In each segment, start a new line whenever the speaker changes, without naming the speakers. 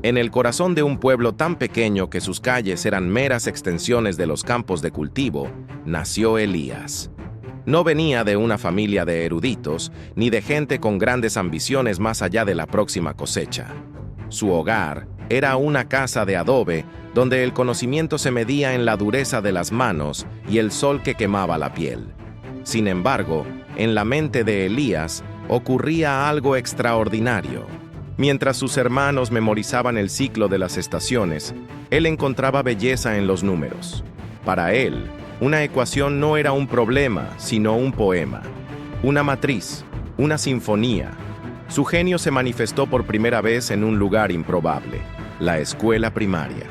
En el corazón de un pueblo tan pequeño que sus calles eran meras extensiones de los campos de cultivo, nació Elías. No venía de una familia de eruditos, ni de gente con grandes ambiciones más allá de la próxima cosecha. Su hogar era una casa de adobe, donde el conocimiento se medía en la dureza de las manos y el sol que quemaba la piel. Sin embargo, en la mente de Elías ocurría algo extraordinario. Mientras sus hermanos memorizaban el ciclo de las estaciones, él encontraba belleza en los números. Para él, una ecuación no era un problema, sino un poema, una matriz, una sinfonía. Su genio se manifestó por primera vez en un lugar improbable, la escuela primaria.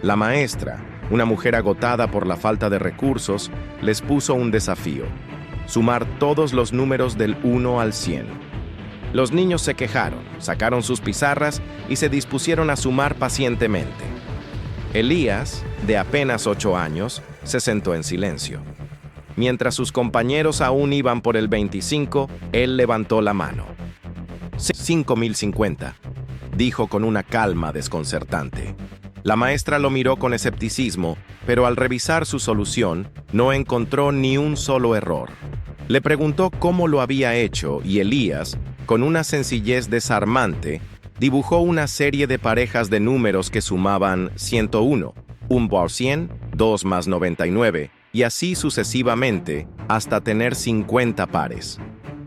La maestra, una mujer agotada por la falta de recursos, les puso un desafío: sumar todos los números del 1 al 100. Los niños se quejaron, sacaron sus pizarras y se dispusieron a sumar pacientemente. Elías, de apenas 8 años, se sentó en silencio. Mientras sus compañeros aún iban por el 25, él levantó la mano. 5050, dijo con una calma desconcertante. La maestra lo miró con escepticismo, pero al revisar su solución, no encontró ni un solo error. Le preguntó cómo lo había hecho y Elías, con una sencillez desarmante, dibujó una serie de parejas de números que sumaban 101, 1 por 100, 2 más 99, y así sucesivamente, hasta tener 50 pares.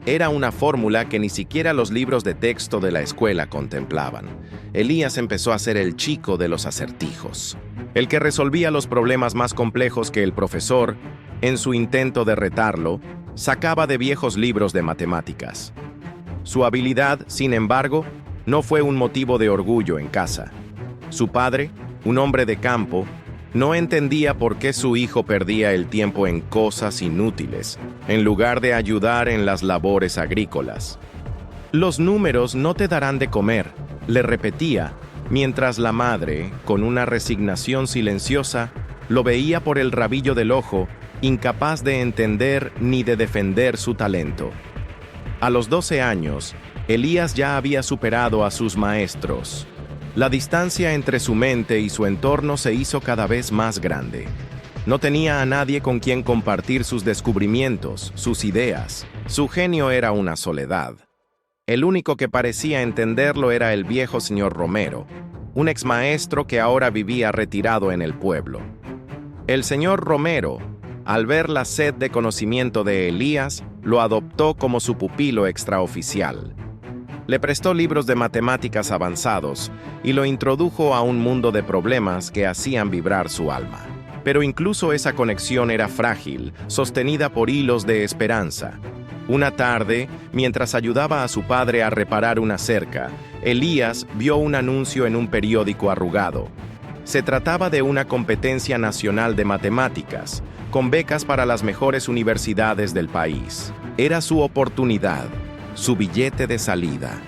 Era una fórmula que ni siquiera los libros de texto de la escuela contemplaban. Elías empezó a ser el chico de los acertijos, el que resolvía los problemas más complejos que el profesor, en su intento de retarlo, sacaba de viejos libros de matemáticas. Su habilidad, sin embargo, no fue un motivo de orgullo en casa. Su padre, un hombre de campo, no entendía por qué su hijo perdía el tiempo en cosas inútiles, en lugar de ayudar en las labores agrícolas. Los números no te darán de comer, le repetía, mientras la madre, con una resignación silenciosa, lo veía por el rabillo del ojo, incapaz de entender ni de defender su talento. A los 12 años, Elías ya había superado a sus maestros. La distancia entre su mente y su entorno se hizo cada vez más grande. No tenía a nadie con quien compartir sus descubrimientos, sus ideas. Su genio era una soledad. El único que parecía entenderlo era el viejo señor Romero, un exmaestro que ahora vivía retirado en el pueblo. El señor Romero, al ver la sed de conocimiento de Elías, lo adoptó como su pupilo extraoficial. Le prestó libros de matemáticas avanzados y lo introdujo a un mundo de problemas que hacían vibrar su alma. Pero incluso esa conexión era frágil, sostenida por hilos de esperanza. Una tarde, mientras ayudaba a su padre a reparar una cerca, Elías vio un anuncio en un periódico arrugado. Se trataba de una competencia nacional de matemáticas, con becas para las mejores universidades del país. Era su oportunidad, su billete de salida.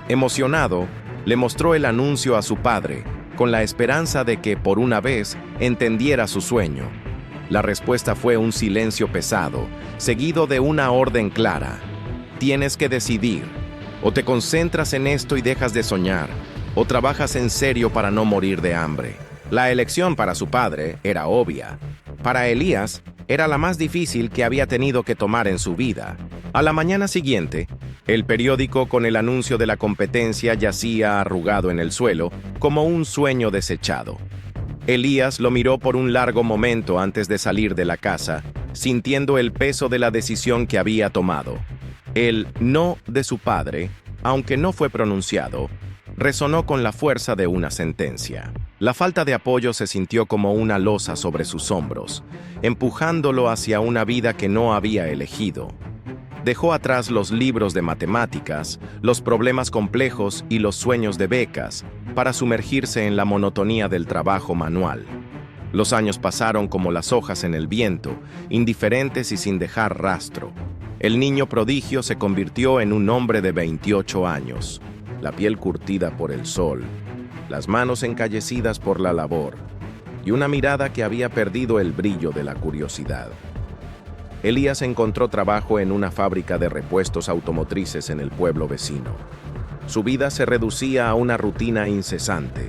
Emocionado, le mostró el anuncio a su padre, con la esperanza de que, por una vez, entendiera su sueño. La respuesta fue un silencio pesado, seguido de una orden clara. Tienes que decidir. O te concentras en esto y dejas de soñar, o trabajas en serio para no morir de hambre. La elección para su padre era obvia. Para Elías, era la más difícil que había tenido que tomar en su vida. A la mañana siguiente, el periódico con el anuncio de la competencia yacía arrugado en el suelo, como un sueño desechado. Elías lo miró por un largo momento antes de salir de la casa, sintiendo el peso de la decisión que había tomado. El no de su padre, aunque no fue pronunciado, resonó con la fuerza de una sentencia. La falta de apoyo se sintió como una losa sobre sus hombros, empujándolo hacia una vida que no había elegido. Dejó atrás los libros de matemáticas, los problemas complejos y los sueños de becas, para sumergirse en la monotonía del trabajo manual. Los años pasaron como las hojas en el viento, indiferentes y sin dejar rastro. El niño prodigio se convirtió en un hombre de 28 años, la piel curtida por el sol, las manos encallecidas por la labor, y una mirada que había perdido el brillo de la curiosidad. Elías encontró trabajo en una fábrica de repuestos automotrices en el pueblo vecino. Su vida se reducía a una rutina incesante.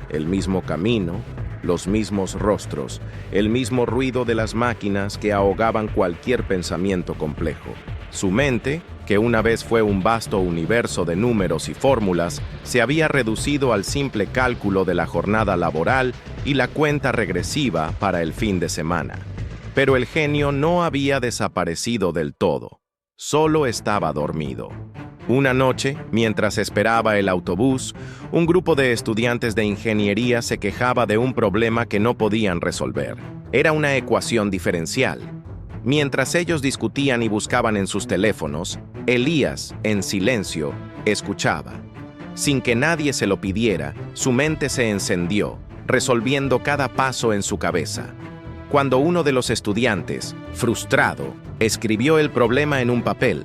El mismo camino, los mismos rostros, el mismo ruido de las máquinas que ahogaban cualquier pensamiento complejo. Su mente, que una vez fue un vasto universo de números y fórmulas, se había reducido al simple cálculo de la jornada laboral y la cuenta regresiva para el fin de semana. Pero el genio no había desaparecido del todo, solo estaba dormido. Una noche, mientras esperaba el autobús, un grupo de estudiantes de ingeniería se quejaba de un problema que no podían resolver. Era una ecuación diferencial. Mientras ellos discutían y buscaban en sus teléfonos, Elías, en silencio, escuchaba. Sin que nadie se lo pidiera, su mente se encendió, resolviendo cada paso en su cabeza. Cuando uno de los estudiantes, frustrado, escribió el problema en un papel,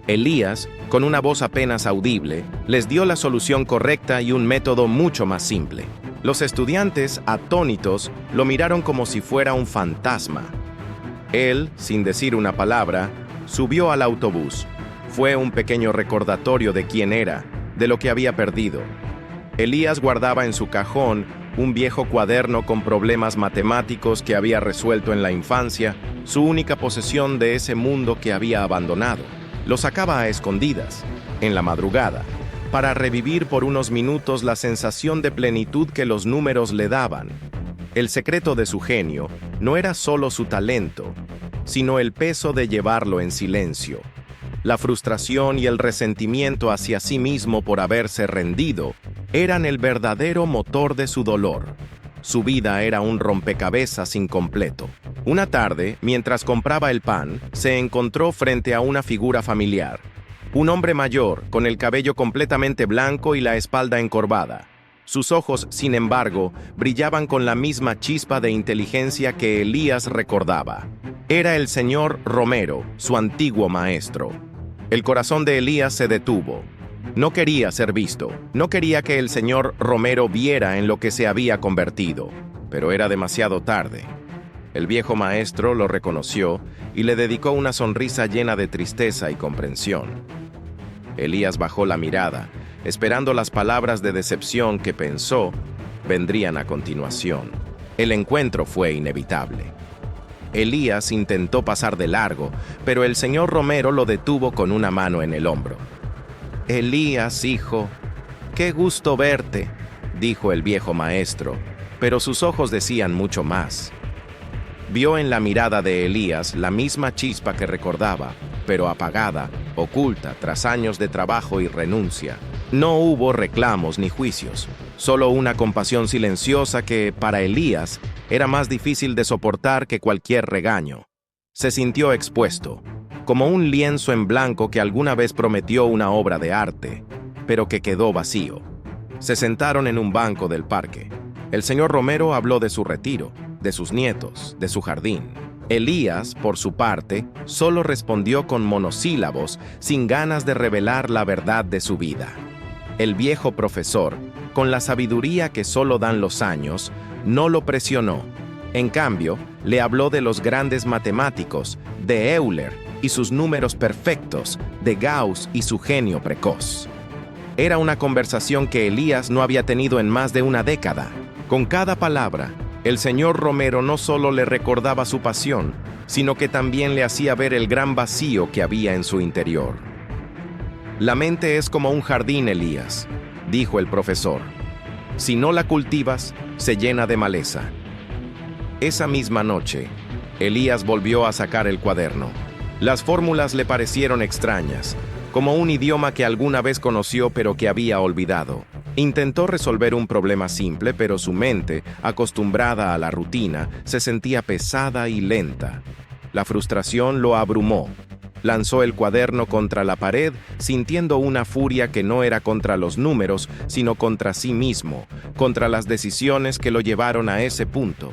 Elías, con una voz apenas audible, les dio la solución correcta y un método mucho más simple. Los estudiantes, atónitos, lo miraron como si fuera un fantasma. Él, sin decir una palabra, subió al autobús. Fue un pequeño recordatorio de quién era, de lo que había perdido. Elías guardaba en su cajón un viejo cuaderno con problemas matemáticos que había resuelto en la infancia, su única posesión de ese mundo que había abandonado. Lo sacaba a escondidas, en la madrugada, para revivir por unos minutos la sensación de plenitud que los números le daban. El secreto de su genio no era solo su talento, sino el peso de llevarlo en silencio. La frustración y el resentimiento hacia sí mismo por haberse rendido eran el verdadero motor de su dolor. Su vida era un rompecabezas incompleto. Una tarde, mientras compraba el pan, se encontró frente a una figura familiar. Un hombre mayor, con el cabello completamente blanco y la espalda encorvada. Sus ojos, sin embargo, brillaban con la misma chispa de inteligencia que Elías recordaba. Era el señor Romero, su antiguo maestro. El corazón de Elías se detuvo. No quería ser visto, no quería que el señor Romero viera en lo que se había convertido, pero era demasiado tarde. El viejo maestro lo reconoció y le dedicó una sonrisa llena de tristeza y comprensión. Elías bajó la mirada, esperando las palabras de decepción que pensó vendrían a continuación. El encuentro fue inevitable. Elías intentó pasar de largo, pero el señor Romero lo detuvo con una mano en el hombro. «Elías, hijo, qué gusto verte», dijo el viejo maestro, pero sus ojos decían mucho más. Vio en la mirada de Elías la misma chispa que recordaba, pero apagada, oculta tras años de trabajo y renuncia. No hubo reclamos ni juicios, solo una compasión silenciosa que, para Elías, era más difícil de soportar que cualquier regaño. Se sintió expuesto, como un lienzo en blanco que alguna vez prometió una obra de arte, pero que quedó vacío. Se sentaron en un banco del parque. El señor Romero habló de su retiro, de sus nietos, de su jardín. Elías, por su parte, solo respondió con monosílabos, sin ganas de revelar la verdad de su vida. El viejo profesor, con la sabiduría que solo dan los años, no lo presionó. En cambio, le habló de los grandes matemáticos, de Euler y sus números perfectos, de Gauss y su genio precoz. Era una conversación que Elías no había tenido en más de una década. Con cada palabra, el señor Romero no solo le recordaba su pasión, sino que también le hacía ver el gran vacío que había en su interior. «La mente es como un jardín, Elías», dijo el profesor. «Si no la cultivas, se llena de maleza». Esa misma noche, Elías volvió a sacar el cuaderno. Las fórmulas le parecieron extrañas, como un idioma que alguna vez conoció pero que había olvidado. Intentó resolver un problema simple, pero su mente, acostumbrada a la rutina, se sentía pesada y lenta. La frustración lo abrumó. Lanzó el cuaderno contra la pared, sintiendo una furia que no era contra los números, sino contra sí mismo, contra las decisiones que lo llevaron a ese punto.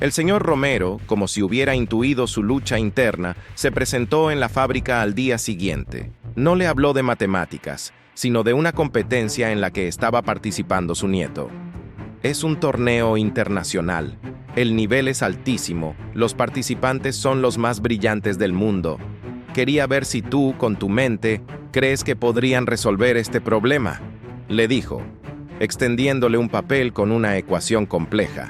El señor Romero, como si hubiera intuido su lucha interna, se presentó en la fábrica al día siguiente. No le habló de matemáticas, sino de una competencia en la que estaba participando su nieto. Es un torneo internacional. El nivel es altísimo, los participantes son los más brillantes del mundo. Quería ver si tú, con tu mente, ¿Crees que podrían resolver este problema?, le dijo, extendiéndole un papel con una ecuación compleja.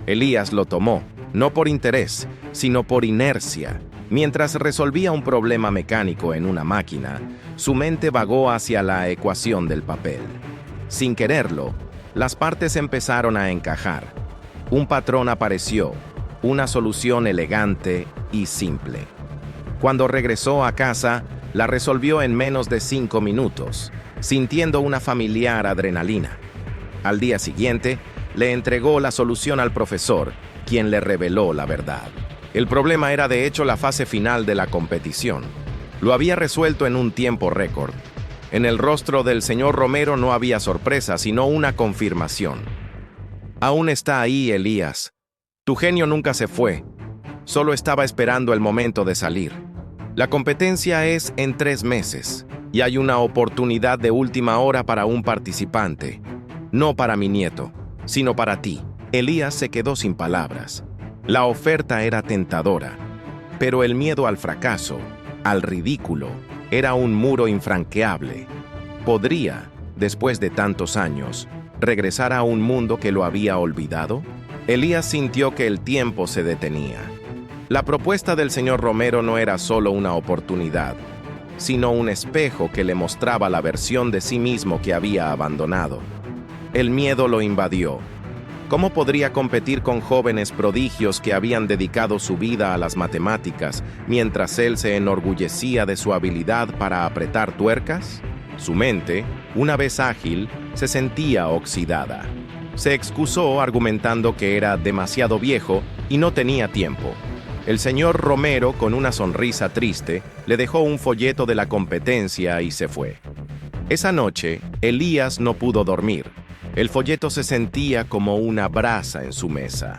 Elías lo tomó, no por interés, sino por inercia. Mientras resolvía un problema mecánico en una máquina, su mente vagó hacia la ecuación del papel. Sin quererlo, las partes empezaron a encajar. Un patrón apareció, una solución elegante y simple. Cuando regresó a casa, la resolvió en menos de 5 minutos, sintiendo una familiar adrenalina. Al día siguiente, le entregó la solución al profesor, quien le reveló la verdad. El problema era de hecho la fase final de la competición. Lo había resuelto en un tiempo récord. En el rostro del señor Romero no había sorpresa, sino una confirmación. Aún está ahí, Elías. Tu genio nunca se fue. Solo estaba esperando el momento de salir. La competencia es en 3 meses, y hay una oportunidad de última hora para un participante. No para mi nieto, sino para ti. Elías se quedó sin palabras. La oferta era tentadora, pero el miedo al fracaso, al ridículo, era un muro infranqueable. ¿Podría, después de tantos años, regresar a un mundo que lo había olvidado? Elías sintió que el tiempo se detenía. La propuesta del señor Romero no era solo una oportunidad, sino un espejo que le mostraba la versión de sí mismo que había abandonado. El miedo lo invadió. ¿Cómo podría competir con jóvenes prodigios que habían dedicado su vida a las matemáticas, mientras él se enorgullecía de su habilidad para apretar tuercas? Su mente, una vez ágil, se sentía oxidada. Se excusó argumentando que era demasiado viejo y no tenía tiempo. El señor Romero, con una sonrisa triste, le dejó un folleto de la competencia y se fue. Esa noche, Elías no pudo dormir. El folleto se sentía como una brasa en su mesa.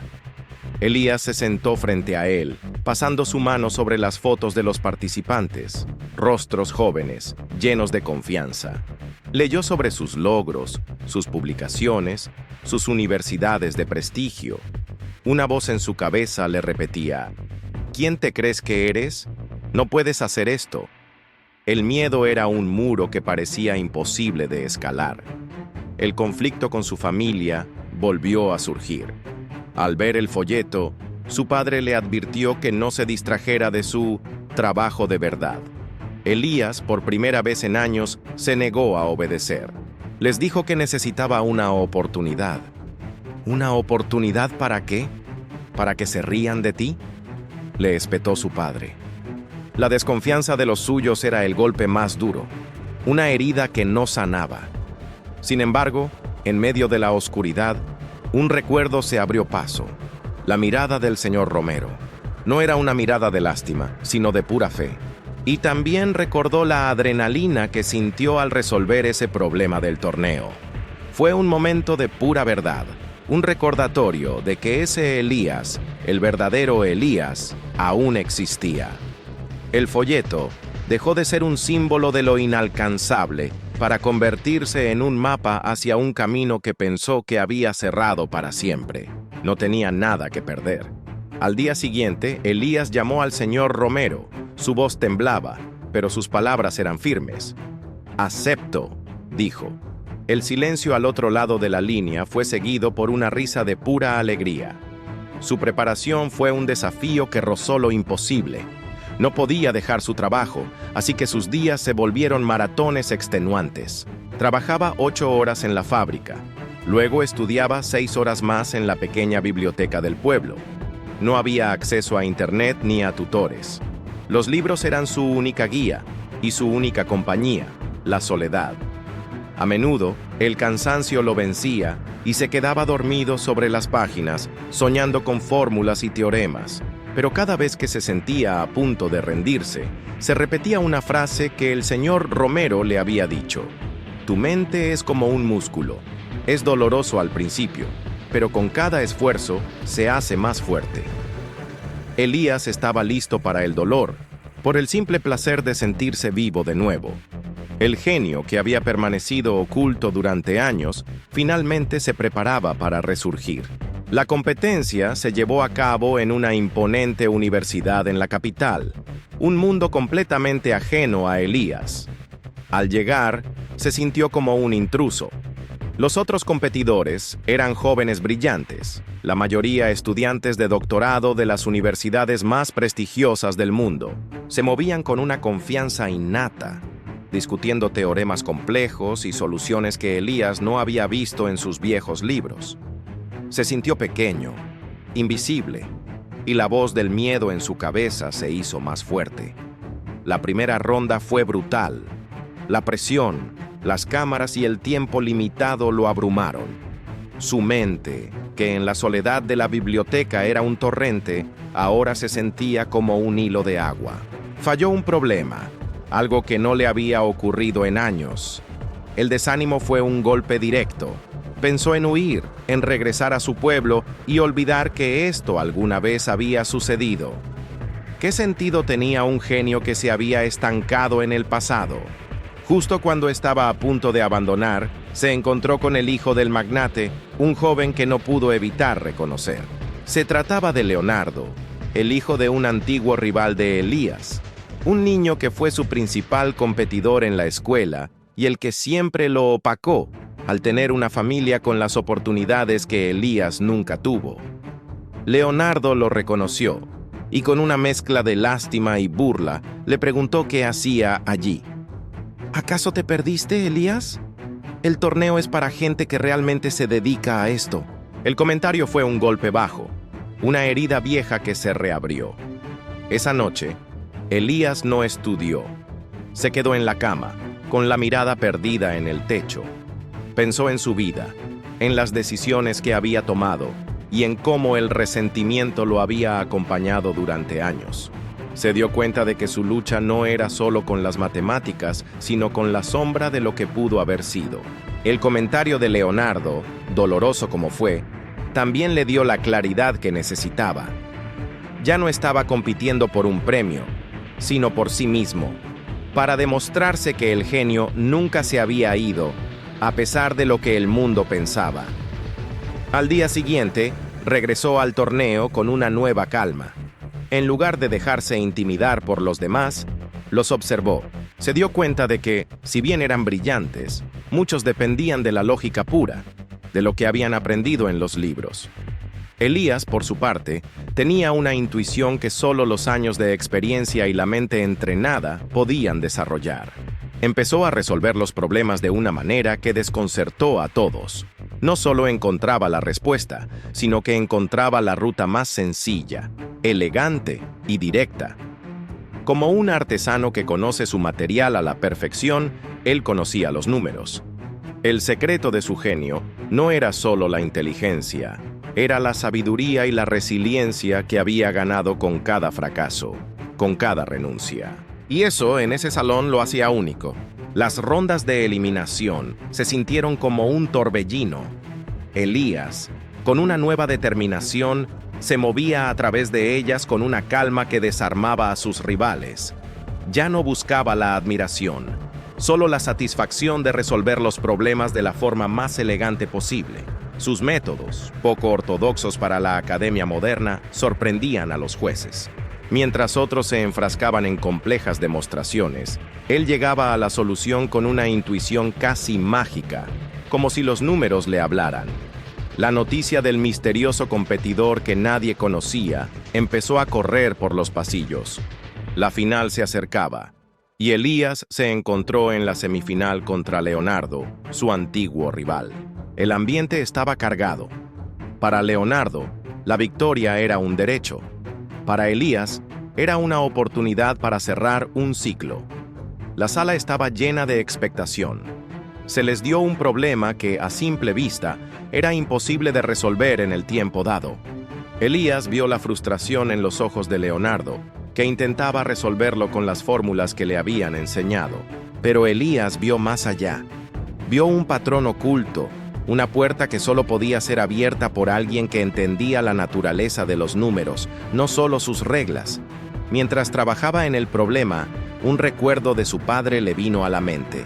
Elías se sentó frente a él, pasando su mano sobre las fotos de los participantes, rostros jóvenes, llenos de confianza. Leyó sobre sus logros, sus publicaciones, sus universidades de prestigio. Una voz en su cabeza le repetía: ¿quién te crees que eres? No puedes hacer esto. El miedo era un muro que parecía imposible de escalar. El conflicto con su familia volvió a surgir. Al ver el folleto, su padre le advirtió que no se distrajera de su trabajo de verdad. Elías, por primera vez en años, se negó a obedecer. Les dijo que necesitaba una oportunidad. ¿Una oportunidad para qué? ¿Para que se rían de ti?, le espetó su padre. La desconfianza de los suyos era el golpe más duro, una herida que no sanaba. Sin embargo, en medio de la oscuridad, un recuerdo se abrió paso. La mirada del señor Romero. No era una mirada de lástima, sino de pura fe. Y también recordó la adrenalina que sintió al resolver ese problema del torneo. Fue un momento de pura verdad, un recordatorio de que ese Elías, el verdadero Elías, aún existía. El folleto dejó de ser un símbolo de lo inalcanzable para convertirse en un mapa hacia un camino que pensó que había cerrado para siempre. No tenía nada que perder. Al día siguiente, Elías llamó al señor Romero. Su voz temblaba, pero sus palabras eran firmes. «Acepto», dijo. El silencio al otro lado de la línea fue seguido por una risa de pura alegría. Su preparación fue un desafío que rozó lo imposible. No podía dejar su trabajo, así que sus días se volvieron maratones extenuantes. Trabajaba 8 horas en la fábrica. Luego estudiaba 6 horas más en la pequeña biblioteca del pueblo. No había acceso a internet ni a tutores. Los libros eran su única guía y su única compañía, la soledad. A menudo, el cansancio lo vencía y se quedaba dormido sobre las páginas, soñando con fórmulas y teoremas. Pero cada vez que se sentía a punto de rendirse, se repetía una frase que el señor Romero le había dicho: «Tu mente es como un músculo. Es doloroso al principio, pero con cada esfuerzo se hace más fuerte». Elías estaba listo para el dolor, por el simple placer de sentirse vivo de nuevo. El genio que había permanecido oculto durante años, finalmente se preparaba para resurgir. La competencia se llevó a cabo en una imponente universidad en la capital, un mundo completamente ajeno a Elías. Al llegar, se sintió como un intruso. Los otros competidores eran jóvenes brillantes, la mayoría estudiantes de doctorado de las universidades más prestigiosas del mundo. Se movían con una confianza innata, discutiendo teoremas complejos y soluciones que Elías no había visto en sus viejos libros. Se sintió pequeño, invisible, y la voz del miedo en su cabeza se hizo más fuerte. La primera ronda fue brutal. La presión, las cámaras y el tiempo limitado lo abrumaron. Su mente, que en la soledad de la biblioteca era un torrente, ahora se sentía como un hilo de agua. Falló un problema, algo que no le había ocurrido en años. El desánimo fue un golpe directo. Pensó en huir, en regresar a su pueblo y olvidar que esto alguna vez había sucedido. ¿Qué sentido tenía un genio que se había estancado en el pasado? Justo cuando estaba a punto de abandonar, se encontró con el hijo del magnate, un joven que no pudo evitar reconocer. Se trataba de Leonardo, el hijo de un antiguo rival de Elías, un niño que fue su principal competidor en la escuela y el que siempre lo opacó al tener una familia con las oportunidades que Elías nunca tuvo. Leonardo lo reconoció y con una mezcla de lástima y burla le preguntó qué hacía allí. ¿Acaso te perdiste, Elías? El torneo es para gente que realmente se dedica a esto. El comentario fue un golpe bajo, una herida vieja que se reabrió. Esa noche, Elías no estudió. Se quedó en la cama, con la mirada perdida en el techo. Pensó en su vida, en las decisiones que había tomado y en cómo el resentimiento lo había acompañado durante años. Se dio cuenta de que su lucha no era solo con las matemáticas, sino con la sombra de lo que pudo haber sido. El comentario de Leonardo, doloroso como fue, también le dio la claridad que necesitaba. Ya no estaba compitiendo por un premio, sino por sí mismo, para demostrarse que el genio nunca se había ido, a pesar de lo que el mundo pensaba. Al día siguiente, regresó al torneo con una nueva calma. En lugar de dejarse intimidar por los demás, los observó. Se dio cuenta de que, si bien eran brillantes, muchos dependían de la lógica pura, de lo que habían aprendido en los libros. Elías, por su parte, tenía una intuición que solo los años de experiencia y la mente entrenada podían desarrollar. Empezó a resolver los problemas de una manera que desconcertó a todos. No solo encontraba la respuesta, sino que encontraba la ruta más sencilla, elegante y directa. Como un artesano que conoce su material a la perfección, él conocía los números. El secreto de su genio no era solo la inteligencia, era la sabiduría y la resiliencia que había ganado con cada fracaso, con cada renuncia. Y eso en ese salón lo hacía único. Las rondas de eliminación se sintieron como un torbellino. Elías, con una nueva determinación, se movía a través de ellas con una calma que desarmaba a sus rivales. Ya no buscaba la admiración, solo la satisfacción de resolver los problemas de la forma más elegante posible. Sus métodos, poco ortodoxos para la academia moderna, sorprendían a los jueces. Mientras otros se enfrascaban en complejas demostraciones, él llegaba a la solución con una intuición casi mágica, como si los números le hablaran. La noticia del misterioso competidor que nadie conocía empezó a correr por los pasillos. La final se acercaba, y Elías se encontró en la semifinal contra Leonardo, su antiguo rival. El ambiente estaba cargado. Para Leonardo, la victoria era un derecho. Para Elías, era una oportunidad para cerrar un ciclo. La sala estaba llena de expectación. Se les dio un problema que, a simple vista, era imposible de resolver en el tiempo dado. Elías vio la frustración en los ojos de Leonardo, que intentaba resolverlo con las fórmulas que le habían enseñado. Pero Elías vio más allá. Vio un patrón oculto, una puerta que solo podía ser abierta por alguien que entendía la naturaleza de los números, no solo sus reglas. Mientras trabajaba en el problema, un recuerdo de su padre le vino a la mente.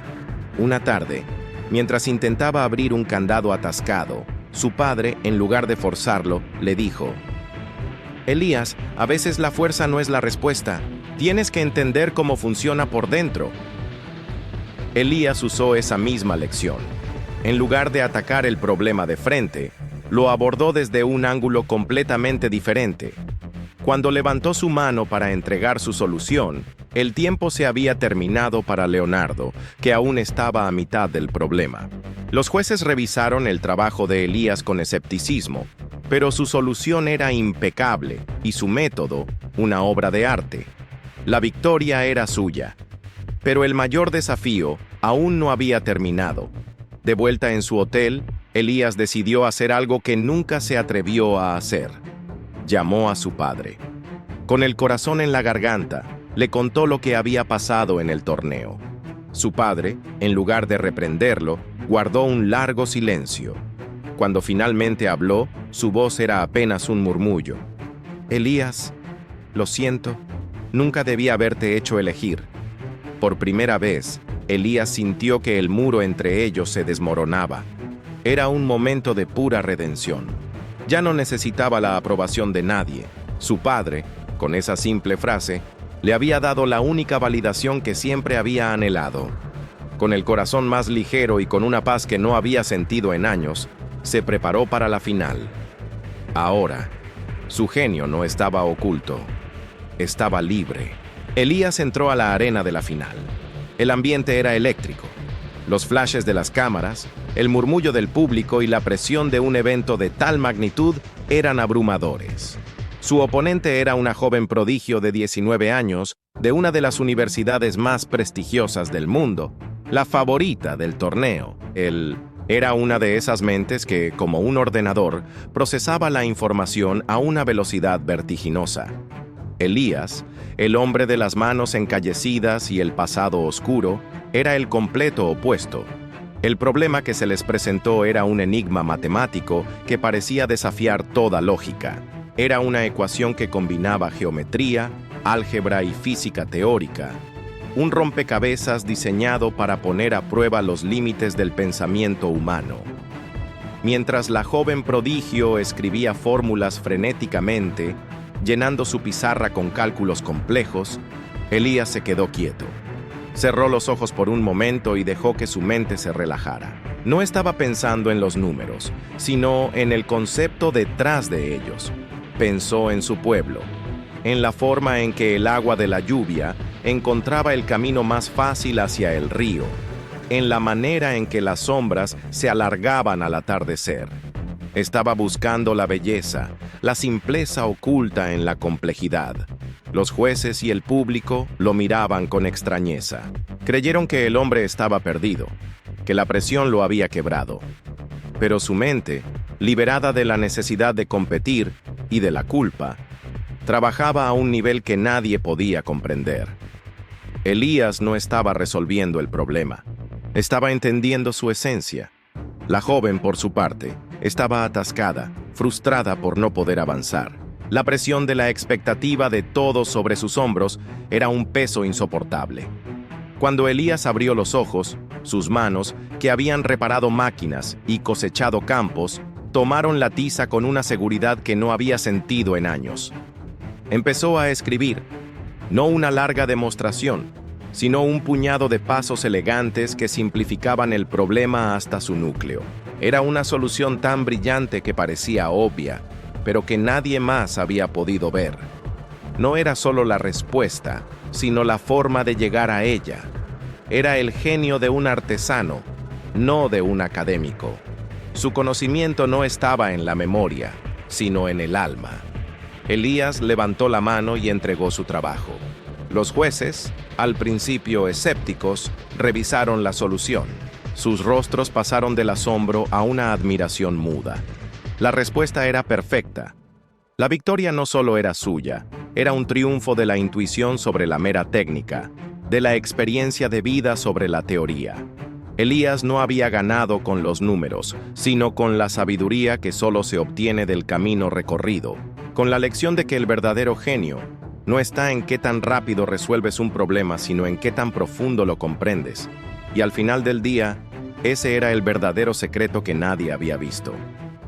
Una tarde, mientras intentaba abrir un candado atascado, su padre, en lugar de forzarlo, le dijo: «Elías, a veces la fuerza no es la respuesta. Tienes que entender cómo funciona por dentro». Elías usó esa misma lección. En lugar de atacar el problema de frente, lo abordó desde un ángulo completamente diferente. Cuando levantó su mano para entregar su solución, el tiempo se había terminado para Leonardo, que aún estaba a mitad del problema. Los jueces revisaron el trabajo de Elías con escepticismo, pero su solución era impecable y su método, una obra de arte. La victoria era suya. Pero el mayor desafío aún no había terminado. De vuelta en su hotel, Elías decidió hacer algo que nunca se atrevió a hacer. Llamó a su padre. Con el corazón en la garganta, le contó lo que había pasado en el torneo. Su padre, en lugar de reprenderlo, guardó un largo silencio. Cuando finalmente habló, su voz era apenas un murmullo. Elías, lo siento, nunca debí haberte hecho elegir. Por primera vez, Elías sintió que el muro entre ellos se desmoronaba. Era un momento de pura redención. Ya no necesitaba la aprobación de nadie. Su padre, con esa simple frase, le había dado la única validación que siempre había anhelado. Con el corazón más ligero y con una paz que no había sentido en años, se preparó para la final. Ahora, su genio no estaba oculto. Estaba libre. Elías entró a la arena de la final. El ambiente era eléctrico. Los flashes de las cámaras, el murmullo del público y la presión de un evento de tal magnitud eran abrumadores. Su oponente era una joven prodigio de 19 años de una de las universidades más prestigiosas del mundo, la favorita del torneo. Él era una de esas mentes que, como un ordenador, procesaba la información a una velocidad vertiginosa. Elías, el hombre de las manos encallecidas y el pasado oscuro, era el completo opuesto. El problema que se les presentó era un enigma matemático que parecía desafiar toda lógica. Era una ecuación que combinaba geometría, álgebra y física teórica. Un rompecabezas diseñado para poner a prueba los límites del pensamiento humano. Mientras la joven prodigio escribía fórmulas frenéticamente, llenando su pizarra con cálculos complejos, Elías se quedó quieto. Cerró los ojos por un momento y dejó que su mente se relajara. No estaba pensando en los números, sino en el concepto detrás de ellos. Pensó en su pueblo, en la forma en que el agua de la lluvia encontraba el camino más fácil hacia el río, en la manera en que las sombras se alargaban al atardecer. Estaba buscando la belleza, la simpleza oculta en la complejidad. Los jueces y el público lo miraban con extrañeza. Creyeron que el hombre estaba perdido, que la presión lo había quebrado. Pero su mente, liberada de la necesidad de competir y de la culpa, trabajaba a un nivel que nadie podía comprender. Elías no estaba resolviendo el problema, estaba entendiendo su esencia. La joven, por su parte, estaba atascada, frustrada por no poder avanzar. La presión de la expectativa de todos sobre sus hombros era un peso insoportable. Cuando Elías abrió los ojos, sus manos, que habían reparado máquinas y cosechado campos, tomaron la tiza con una seguridad que no había sentido en años. Empezó a escribir, no una larga demostración, sino un puñado de pasos elegantes que simplificaban el problema hasta su núcleo. Era una solución tan brillante que parecía obvia, pero que nadie más había podido ver. No era solo la respuesta, sino la forma de llegar a ella. Era el genio de un artesano, no de un académico. Su conocimiento no estaba en la memoria, sino en el alma. Elías levantó la mano y entregó su trabajo. Los jueces, al principio escépticos, revisaron la solución. Sus rostros pasaron del asombro a una admiración muda. La respuesta era perfecta. La victoria no solo era suya, era un triunfo de la intuición sobre la mera técnica, de la experiencia de vida sobre la teoría. Elías no había ganado con los números, sino con la sabiduría que solo se obtiene del camino recorrido, con la lección de que el verdadero genio no está en qué tan rápido resuelves un problema, sino en qué tan profundo lo comprendes. Y al final del día, ese era el verdadero secreto que nadie había visto.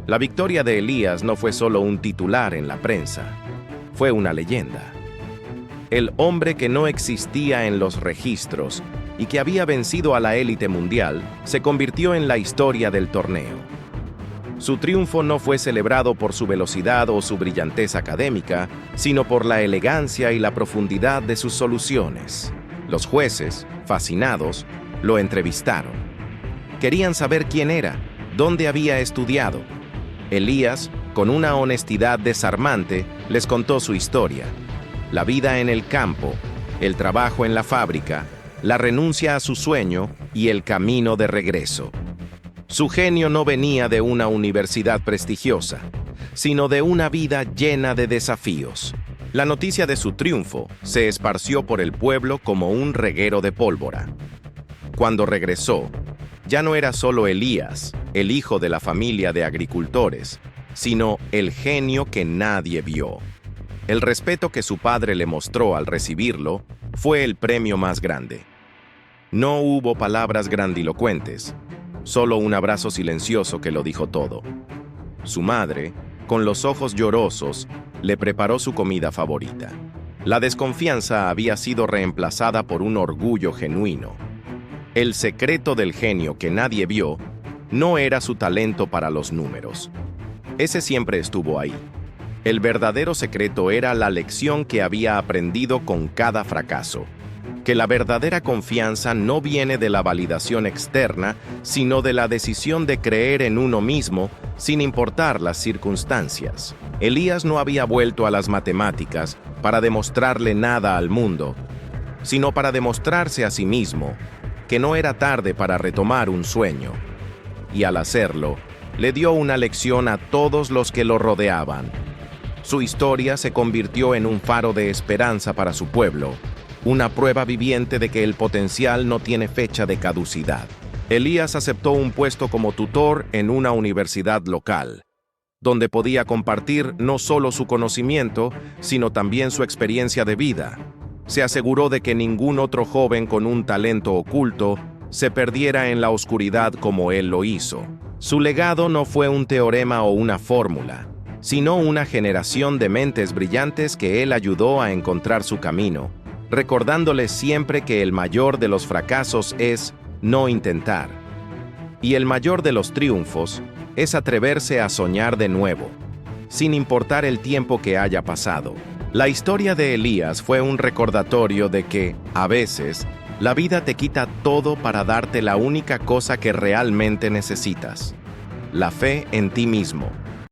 La victoria de Elías no fue solo un titular en la prensa, fue una leyenda. El hombre que no existía en los registros, y que había vencido a la élite mundial, se convirtió en la historia del torneo. Su triunfo no fue celebrado por su velocidad o su brillantez académica, sino por la elegancia y la profundidad de sus soluciones. Los jueces, fascinados, lo entrevistaron. Querían saber quién era, dónde había estudiado. Elías, con una honestidad desarmante, les contó su historia. La vida en el campo, el trabajo en la fábrica, la renuncia a su sueño y el camino de regreso. Su genio no venía de una universidad prestigiosa, sino de una vida llena de desafíos. La noticia de su triunfo se esparció por el pueblo como un reguero de pólvora. Cuando regresó, ya no era solo Elías, el hijo de la familia de agricultores, sino el genio que nadie vio. El respeto que su padre le mostró al recibirlo fue el premio más grande. No hubo palabras grandilocuentes, solo un abrazo silencioso que lo dijo todo. Su madre, con los ojos llorosos, le preparó su comida favorita. La desconfianza había sido reemplazada por un orgullo genuino. El secreto del genio que nadie vio no era su talento para los números. Ese siempre estuvo ahí. El verdadero secreto era la lección que había aprendido con cada fracaso. Que la verdadera confianza no viene de la validación externa, sino de la decisión de creer en uno mismo, sin importar las circunstancias. Elías no había vuelto a las matemáticas para demostrarle nada al mundo, sino para demostrarse a sí mismo que no era tarde para retomar un sueño. Y al hacerlo, le dio una lección a todos los que lo rodeaban. Su historia se convirtió en un faro de esperanza para su pueblo, una prueba viviente de que el potencial no tiene fecha de caducidad. Elías aceptó un puesto como tutor en una universidad local, donde podía compartir no solo su conocimiento, sino también su experiencia de vida. Se aseguró de que ningún otro joven con un talento oculto se perdiera en la oscuridad como él lo hizo. Su legado no fue un teorema o una fórmula, sino una generación de mentes brillantes que él ayudó a encontrar su camino, recordándoles siempre que el mayor de los fracasos es no intentar. Y el mayor de los triunfos es atreverse a soñar de nuevo, sin importar el tiempo que haya pasado. La historia de Elías fue un recordatorio de que, a veces, la vida te quita todo para darte la única cosa que realmente necesitas: la fe en ti mismo.